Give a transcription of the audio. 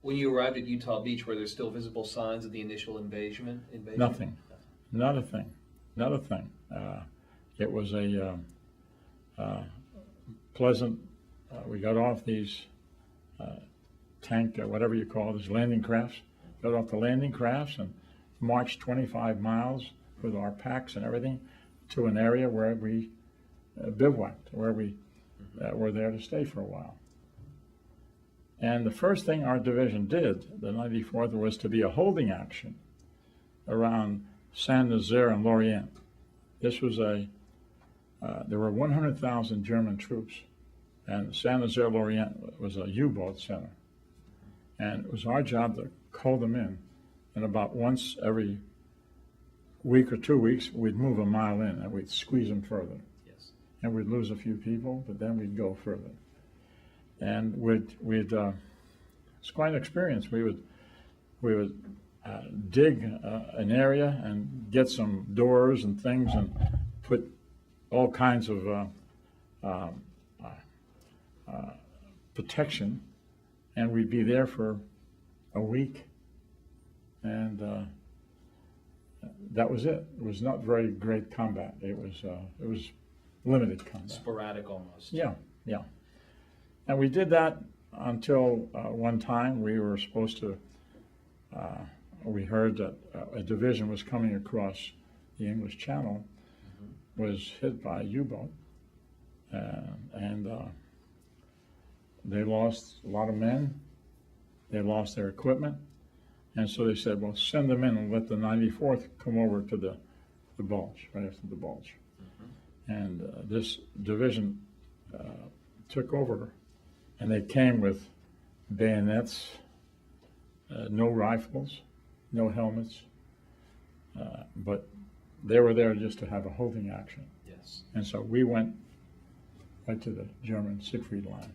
When you arrived at Utah Beach, were there still visible signs of the initial invasion? Nothing, not a thing, not a thing. It was a pleasant, we got off these tank, whatever you call these landing crafts, got off the landing crafts and marched 25 miles with our packs and everything to an area where we bivouacked, where we were there to stay for a while. And the first thing our division did, the 94th, was to be a holding action around Saint-Nazaire and Lorient. This was there were 100,000 German troops, and Saint-Nazaire Lorient was a U-boat center. And it was our job to call them in, and about once every week or 2 weeks, we'd move a mile in and we'd squeeze them further. Yes. And we'd lose a few people, but then we'd go further. And it's quite an experience. We would dig an area and get some doors and things and put all kinds of protection, and we'd be there for a week, and that was it. It was not very great combat. It was limited combat. Sporadic almost. Yeah, yeah. And we did that until one time we were supposed to, we heard that a division was coming across the English Channel, was hit by a U-boat, and they lost a lot of men, they lost their equipment, and so they said, well, send them in and let the 94th come over to the bulge, right after the bulge. And this division took over, and they came with bayonets, no rifles, no helmets, but they were there just to have a holding action. Yes. And so we went right to the German Siegfried line.